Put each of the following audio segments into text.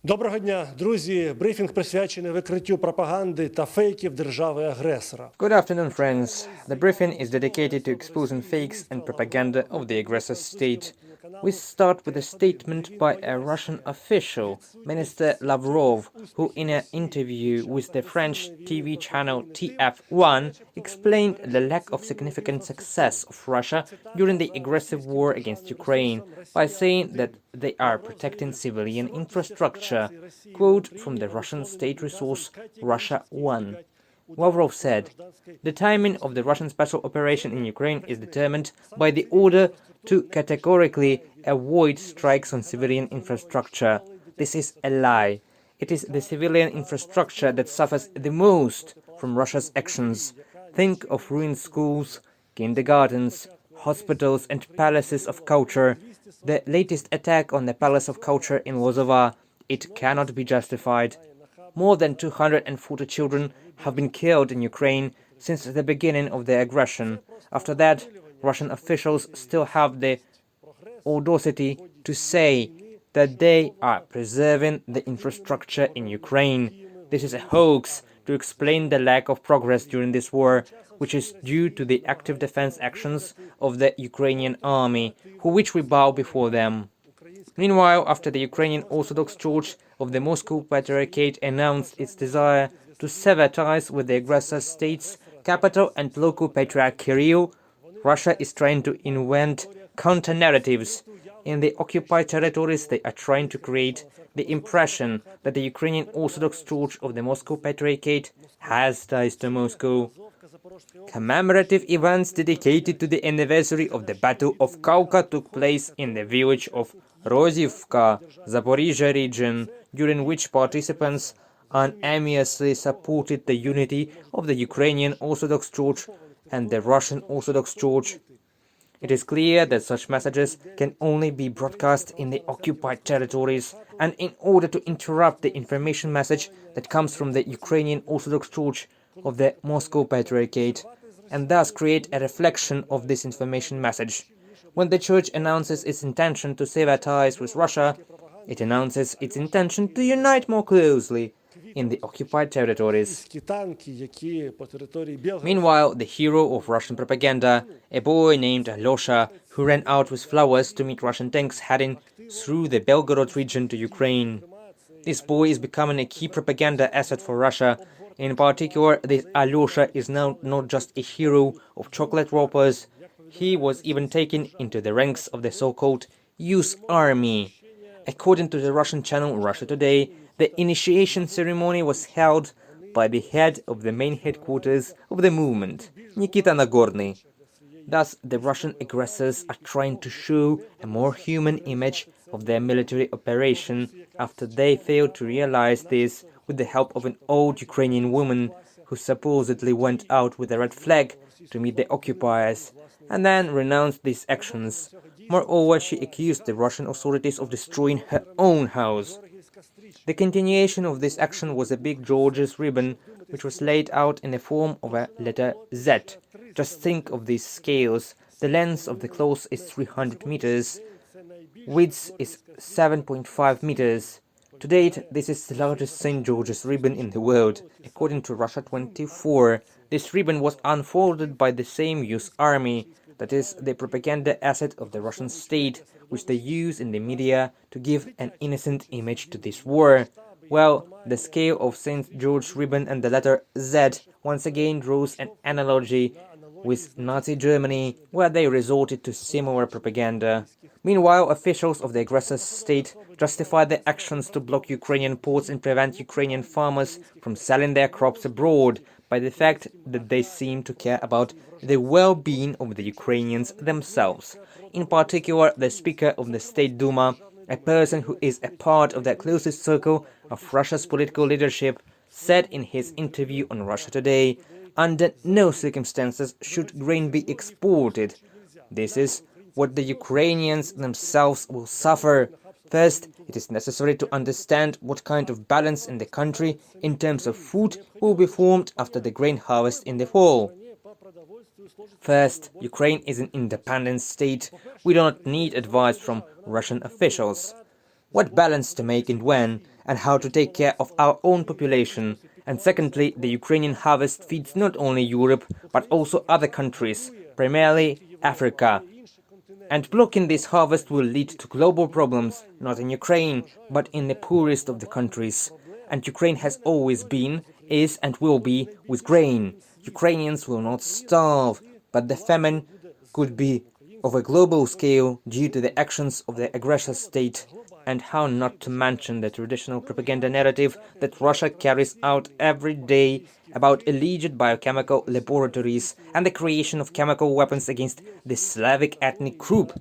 Доброго дня, друзі! Брифінг присвячений викриттю пропаганди та фейків держави-агресора. Good afternoon, friends. The briefing is dedicated to exposing fakes and propaganda of the aggressor state. We start with a statement by a Russian official, Minister Lavrov, who in an interview with the French TV channel TF1 explained the lack of significant success of Russia during the aggressive war against Ukraine by saying that they are protecting civilian infrastructure. Quote from the Russian state resource Russia 1. Lavrov said, "The timing of the Russian special operation in Ukraine is determined by the order to categorically avoid strikes on civilian infrastructure. This is a lie. It is the civilian infrastructure that suffers the most from Russia's actions. Think of ruined schools, kindergartens, hospitals and palaces of culture. The latest attack on the Palace of Culture in Lozova, it cannot be justified. More than 240 children have been killed in Ukraine since the beginning of the aggression. After that, Russian officials still have the audacity to say that they are preserving the infrastructure in Ukraine. This is a hoax to explain the lack of progress during this war, which is due to the active defense actions of the Ukrainian army, for which we bow before them." Meanwhile, after the Ukrainian Orthodox Church of the Moscow Patriarchate announced its desire to sever ties with the aggressor state's capital and local patriarch Kirill, Russia is trying to invent counter-narratives. In the occupied territories, they are trying to create the impression that the Ukrainian Orthodox Church of the Moscow Patriarchate has ties to Moscow. Commemorative events dedicated to the anniversary of the Battle of Kauka took place in the village of Rozivka, Zaporizhia region, during which participants unanimously supported the unity of the Ukrainian Orthodox Church and the Russian Orthodox Church. It is clear that such messages can only be broadcast in the occupied territories, and in order to interrupt the information message that comes from the Ukrainian Orthodox Church of the Moscow Patriarchate, and thus create a reflection of this information message. When the Church announces its intention to sever ties with Russia, it announces its intention to unite more closely in the occupied territories. Meanwhile, the hero of Russian propaganda, a boy named Alyosha, who ran out with flowers to meet Russian tanks heading through the Belgorod region to Ukraine. This boy is becoming a key propaganda asset for Russia. In particular, this Alyosha is now not just a hero of chocolate wrappers, he was even taken into the ranks of the so-called Youth Army. According to the Russian channel Russia Today, the initiation ceremony was held by the head of the main headquarters of the movement, Nikita Nagorny. Thus, the Russian aggressors are trying to show a more human image of their military operation after they failed to realize this with the help of an old Ukrainian woman who supposedly went out with a red flag to meet the occupiers and then renounced these actions. Moreover, she accused the Russian authorities of destroying her own house. The continuation of this action was a big George's ribbon, which was laid out in the form of a letter Z. Just think of these scales. The length of the cloth is 300 meters. Width is 7.5 meters. To date, this is the largest St. George's ribbon in the world. According to Russia 24, this ribbon was unfolded by the same Youth Army, that is, the propaganda asset of the Russian state, which they use in the media to give an innocent image to this war. Well, the scale of St. George's ribbon and the letter Z once again draws an analogy with Nazi Germany, where they resorted to similar propaganda. Meanwhile, officials of the aggressor state justify their actions to block Ukrainian ports and prevent Ukrainian farmers from selling their crops abroad by the fact that they seem to care about the well-being of the Ukrainians themselves. In particular, the Speaker of the State Duma, a person who is a part of the closest circle of Russia's political leadership, said in his interview on Russia Today, "Under no circumstances should grain be exported. This is what the Ukrainians themselves will suffer. First, it is necessary to understand what kind of balance in the country in terms of food will be formed after the grain harvest in the fall. First, Ukraine is an independent state. We do not need advice from Russian officials. What balance to make and when, and how to take care of our own population. And secondly, the Ukrainian harvest feeds not only Europe, but also other countries, primarily Africa. And blocking this harvest will lead to global problems, not in Ukraine, but in the poorest of the countries. And Ukraine has always been, is and will be with grain. Ukrainians will not starve, but the famine could be of a global scale due to the actions of the aggressor state. And how not to mention the traditional propaganda narrative that Russia carries out every day about alleged biochemical laboratories and the creation of chemical weapons against the Slavic ethnic group,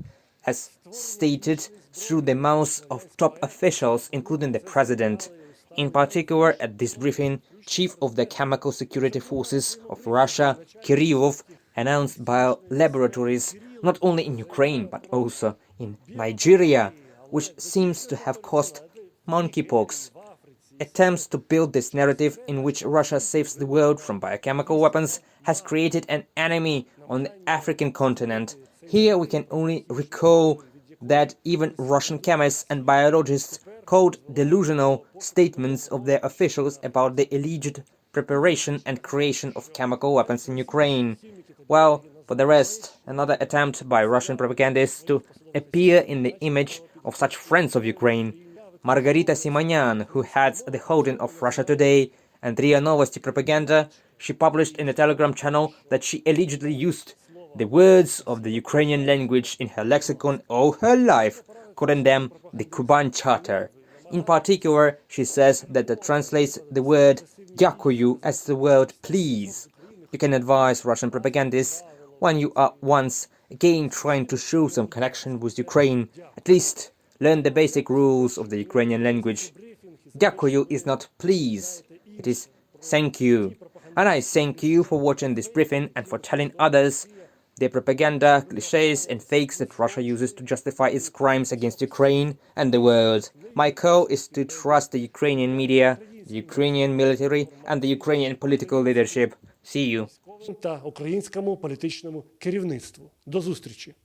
as stated through the mouths of top officials, including the president. In particular, at this briefing, Chief of the Chemical Security Forces of Russia, Kirillov, announced bio-laboratories not only in Ukraine but also in Nigeria, which seems to have caused monkeypox. Attempts to build this narrative in which Russia saves the world from biochemical weapons has created an enemy on the African continent. Here we can only recall that even Russian chemists and biologists called delusional statements of their officials about the alleged preparation and creation of chemical weapons in Ukraine. Well, for the rest, another attempt by Russian propagandists to appear in the image of such friends of Ukraine. Margarita Simonyan, who heads the holding of Russia Today and RIA Novosti Propaganda, she published in a Telegram channel that she allegedly used the words of the Ukrainian language in her lexicon all her life, calling them the Kuban Charter. In particular, she says that it translates the word "дякую" as the word "please." You can advise Russian propagandists, when you are once again trying to show some connection with Ukraine, at least learn the basic rules of the Ukrainian language. "Дякую" is not "please", it is "thank you". And I thank you for watching this briefing and for telling others the propaganda, cliches and fakes that Russia uses to justify its crimes against Ukraine and the world. My call is to trust the Ukrainian media, the Ukrainian military and the Ukrainian political leadership. See you. Та українському політичному керівництву. До зустрічі!